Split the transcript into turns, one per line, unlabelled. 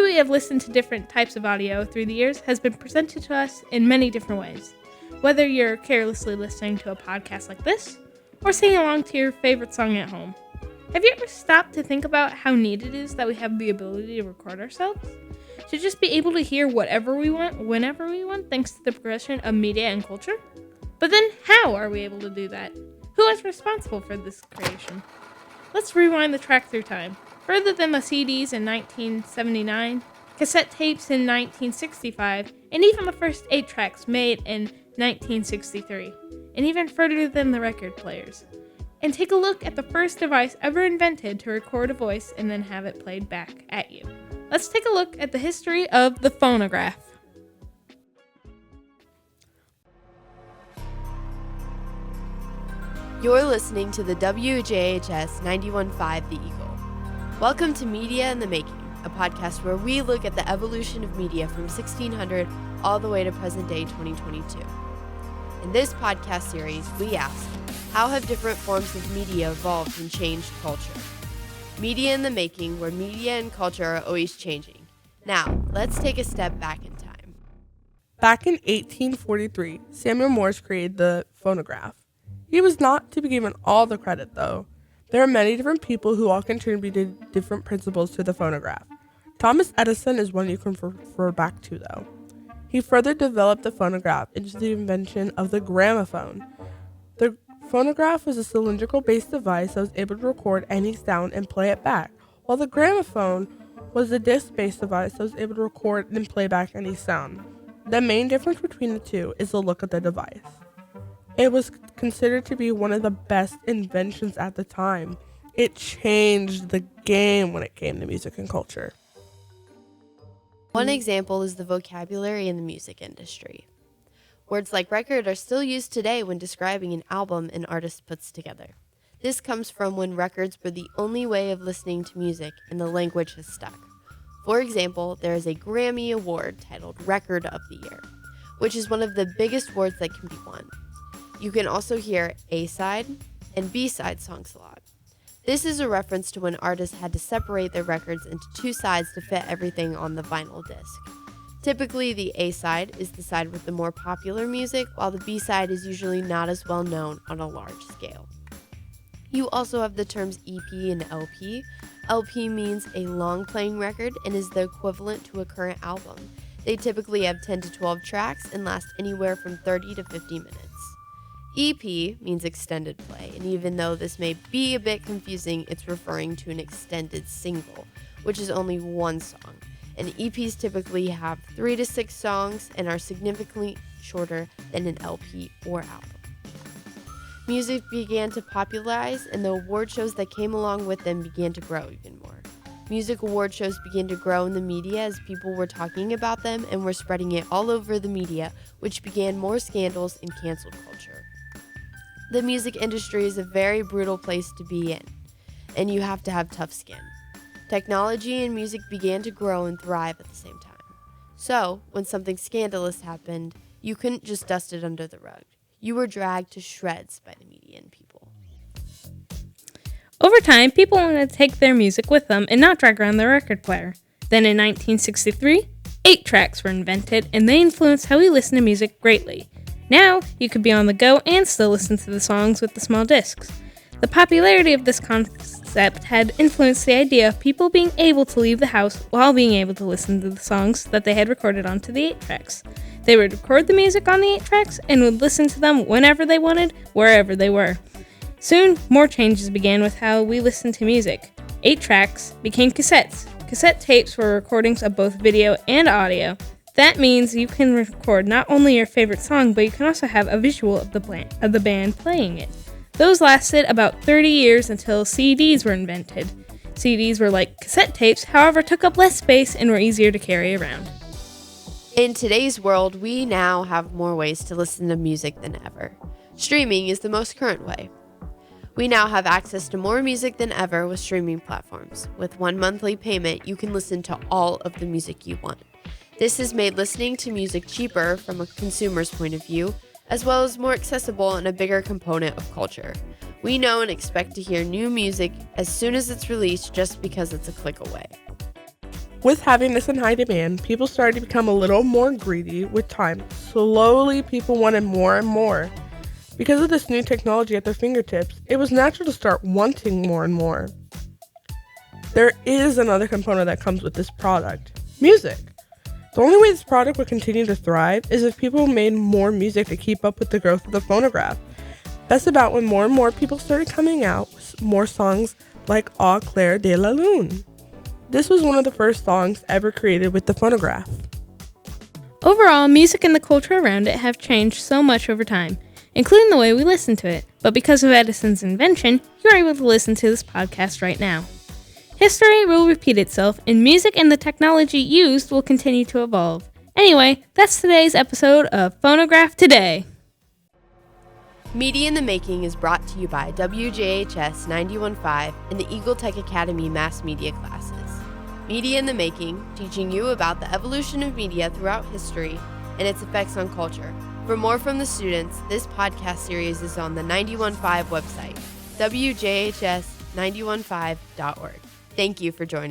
we have listened to different types of audio through the years has been presented to us in many different ways. Whether you're carelessly listening to a podcast like this, or singing along to your favorite song at home. Have you ever stopped to think about how neat it is that we have the ability to record ourselves? To just be able to hear whatever we want, whenever we want, thanks to the progression of media and culture? But then, how are we able to do that? Who is responsible for this creation? Let's rewind the track through time. Further than the CDs in 1979, cassette tapes in 1965, and even the first 8 tracks made in 1963, and even further than the record players. And take a look at the first device ever invented to record a voice and then have it played back at you. Let's take a look at the history of the phonograph.
You're listening to the WJHS 91.5 The Eagle. Welcome to Media in the Making, a podcast where we look at the evolution of media from 1600 all the way to present day 2022. In this podcast series, we ask, how have different forms of media evolved and changed culture? Media in the Making, where media and culture are always changing. Now, let's take a step back in time.
Back in 1843, Samuel Morse created the phonograph. He was not to be given all the credit, though. There are many different people who all contributed different principles to the phonograph. Thomas Edison is one you can refer back to, though. He further developed the phonograph into the invention of the gramophone. The phonograph was a cylindrical-based device that was able to record any sound and play it back, while the gramophone was a disc-based device that was able to record and play back any sound. The main difference between the two is the look of the device. It was considered to be one of the best inventions at the time. It changed the game when it came to music and culture.
One example is the vocabulary in the music industry. Words like record are still used today when describing an album an artist puts together. This comes from when records were the only way of listening to music and the language has stuck. For example, there is a Grammy Award titled Record of the Year, which is one of the biggest awards that can be won. You can also hear A-side and B-side songs a lot. This is a reference to when artists had to separate their records into 2 sides to fit everything on the vinyl disc. Typically, the A-side is the side with the more popular music, while the B-side is usually not as well known on a large scale. You also have the terms EP and LP. LP means a long-playing record and is the equivalent to a current album. They typically have 10 to 12 tracks and last anywhere from 30 to 50 minutes. EP means extended play, and even though this may be a bit confusing, it's referring to an extended single, which is only one song. And EPs typically have 3 to 6 songs and are significantly shorter than an LP or album. Music began to popularize, and the award shows that came along with them began to grow even more. Music award shows began to grow in the media as people were talking about them and were spreading it all over the media, which began more scandals and cancel culture. The music industry is a very brutal place to be in, and you have to have tough skin. Technology and music began to grow and thrive at the same time. So, when something scandalous happened, you couldn't just dust it under the rug. You were dragged to shreds by the media and people.
Over time, people wanted to take their music with them and not drag around their record player. Then in 1963, 8 tracks were invented, and they influenced how we listen to music greatly. Now, you could be on the go and still listen to the songs with the small discs. The popularity of this concept had influenced the idea of people being able to leave the house while being able to listen to the songs that they had recorded onto the 8 tracks. They would record the music on the 8 tracks and would listen to them whenever they wanted, wherever they were. Soon, more changes began with how we listen to music. 8 tracks became cassettes. Cassette tapes were recordings of both video and audio. That means you can record not only your favorite song, but you can also have a visual of the band playing it. Those lasted about 30 years until CDs were invented. CDs were like cassette tapes, however took up less space and were easier to carry around.
In today's world, we now have more ways to listen to music than ever. Streaming is the most current way. We now have access to more music than ever with streaming platforms. With one monthly payment, you can listen to all of the music you want. This has made listening to music cheaper from a consumer's point of view, as well as more accessible and a bigger component of culture. We know and expect to hear new music as soon as it's released just because it's a click away.
With having this in high demand, people started to become a little more greedy with time. Slowly, people wanted more and more. Because of this new technology at their fingertips, it was natural to start wanting more and more. There is another component that comes with this product: music. The only way this product would continue to thrive is if people made more music to keep up with the growth of the phonograph. That's about when more and more people started coming out with more songs like Au Clair de la Lune. This was one of the first songs ever created with the phonograph.
Overall, music and the culture around it have changed so much over time, including the way we listen to it. But because of Edison's invention, you're able to listen to this podcast right now. History will repeat itself, and music and the technology used will continue to evolve. Anyway, that's today's episode of Phonograph Today.
Media in the Making is brought to you by WJHS 91.5 and the Eagle Tech Academy Mass Media classes. Media in the Making, teaching you about the evolution of media throughout history and its effects on culture. For more from the students, this podcast series is on the 91.5 website, WJHS915.org. Thank you for joining.